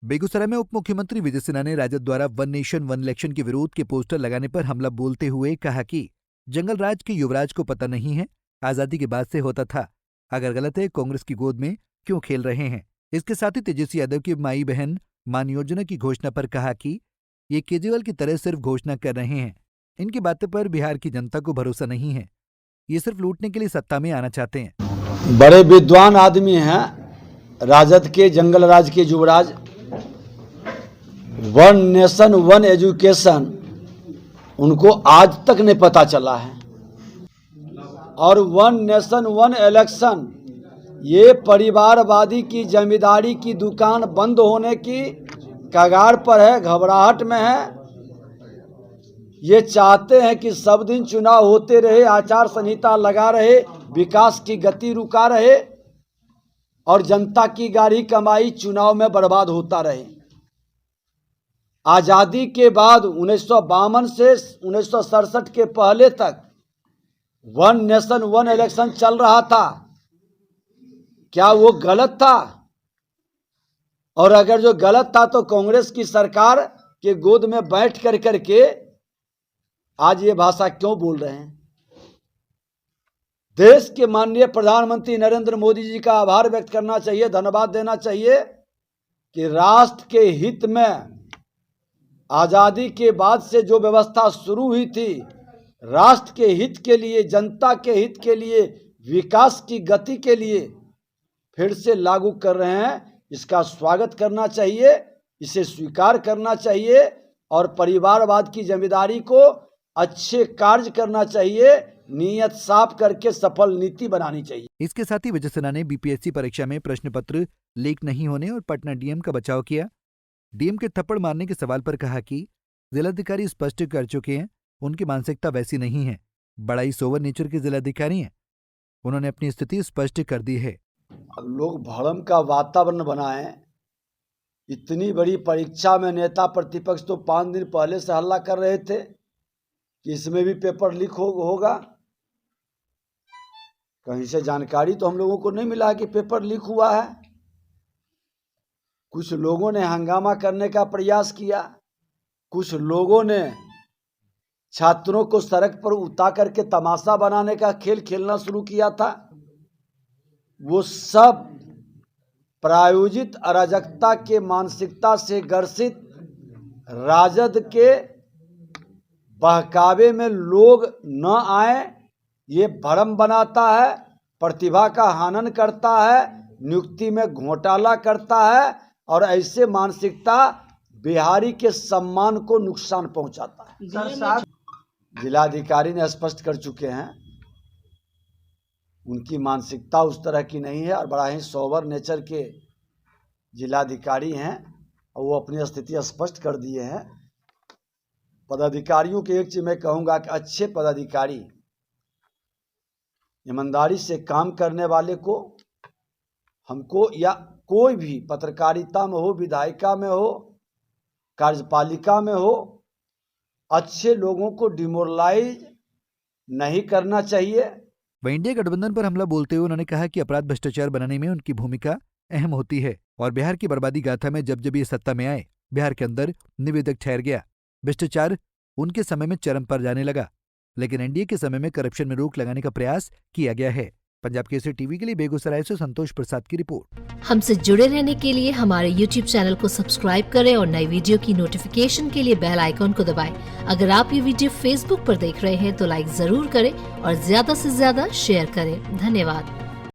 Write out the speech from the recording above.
बेगूसराय में उप मुख्यमंत्री विजय सिन्हा ने राजद द्वारा वन नेशन वन इलेक्शन के विरोध के पोस्टर लगाने पर हमला बोलते हुए कहा कि जंगल राज के युवराज को पता नहीं है आजादी के बाद से होता था, अगर गलत है कांग्रेस की गोद में क्यों खेल रहे हैं। इसके साथ ही तेजस्वी यादव की माई बहन मान योजना की घोषणा पर कहा कि ये केजरीवाल की तरह सिर्फ घोषणा कर रहे हैं, इनकी बातों पर बिहार की जनता को भरोसा नहीं है, ये सिर्फ लूटने के लिए सत्ता में आना चाहते हैं। बड़े विद्वान आदमी हैं राजद के, जंगल राज के युवराज। वन नेशन वन एजुकेशन उनको आज तक नहीं पता चला है, और वन नेशन वन इलेक्शन ये परिवारवादी की जमींदारी की दुकान बंद होने की कगार पर है, घबराहट में है। ये चाहते हैं कि सब दिन चुनाव होते रहे, आचार संहिता लगा रहे, विकास की गति रुका रहे और जनता की गाढ़ी कमाई चुनाव में बर्बाद होता रहे। आज़ादी के बाद 1952 से 1967 के पहले तक वन नेशन वन इलेक्शन चल रहा था। क्या वो गलत था? और अगर जो गलत था तो कांग्रेस की सरकार के गोद में बैठ कर करके आज ये भाषा क्यों बोल रहे हैं? देश के माननीय प्रधानमंत्री नरेंद्र मोदी जी का आभार व्यक्त करना चाहिए, धन्यवाद देना चाहिए कि राष्ट्र के हित में आज़ादी के बाद से जो व्यवस्था शुरू हुई थी, राष्ट्र के हित के लिए, जनता के हित के लिए, विकास की गति के लिए फिर से लागू कर रहे हैं। इसका स्वागत करना चाहिए, इसे स्वीकार करना चाहिए और परिवारवाद की जिम्मेदारी को अच्छे कार्य करना चाहिए, नीयत साफ करके सफल नीति बनानी चाहिए। इसके साथ ही विजय सिन्हा ने बीपीएससी परीक्षा में प्रश्न पत्र लीक नहीं होने और पटना डीएम का बचाव किया। डीएम के थप्पड़ मारने के सवाल पर कहा कि जिलाधिकारी स्पष्ट कर चुके हैं, उनकी मानसिकता वैसी नहीं है, बड़ा ही सोवर नेचर के जिलाधिकारी हैं, उन्होंने अपनी स्थिति स्पष्ट कर दी है। अब लोग भ्रम का वातावरण बनाएं। इतनी बड़ी परीक्षा में नेता प्रतिपक्ष तो 5 दिन पहले से हल्ला कर रहे थे कि इसमें भी पेपर लीक होगा। कहीं से जानकारी तो हम लोगों को नहीं मिला कि पेपर लीक हुआ है। कुछ लोगों ने हंगामा करने का प्रयास किया, कुछ लोगों ने छात्रों को सड़क पर उतार करके तमाशा बनाने का खेल खेलना शुरू किया था। वो सब प्रायोजित अराजकता के मानसिकता से ग्रसित राजद के बहकावे में लोग न आए, ये भ्रम बनाता है, प्रतिभा का हनन करता है, नियुक्ति में घोटाला करता है और ऐसे मानसिकता बिहारी के सम्मान को नुकसान पहुंचाता है। जिलाधिकारी ने स्पष्ट कर चुके हैं, उनकी मानसिकता उस तरह की नहीं है और बड़ा ही सोबर नेचर के जिलाधिकारी हैं और वो अपनी स्थिति स्पष्ट कर दिए हैं। पदाधिकारियों के एक चीज मैं कहूँगा कि अच्छे पदाधिकारी, ईमानदारी से काम करने वाले को हमको, या कोई भी पत्रकारिता में हो, विधायिका में हो, कार्यपालिका में हो, अच्छे लोगों को डिमोरलाइज नहीं करना चाहिए। वह इंडिया गठबंधन पर हमला बोलते हुए उन्होंने कहा कि अपराध भ्रष्टाचार बनाने में उनकी भूमिका अहम होती है और बिहार की बर्बादी गाथा में जब जब ये सत्ता में आए, बिहार के अंदर निवेदक ठहर गया। भ्रष्टाचार उनके समय में चरम पर जाने लगा, लेकिन एनडीए के समय में करप्शन में रोक लगाने का प्रयास किया गया है। पंजाब केसरी टीवी के लिए बेगूसराय से संतोष प्रसाद की रिपोर्ट। हमसे जुड़े रहने के लिए हमारे YouTube चैनल को सब्सक्राइब करें और नई वीडियो की नोटिफिकेशन के लिए बेल आइकॉन को दबाएं। अगर आप ये वीडियो Facebook पर देख रहे हैं तो लाइक जरूर करें और ज्यादा से ज्यादा शेयर करें। धन्यवाद।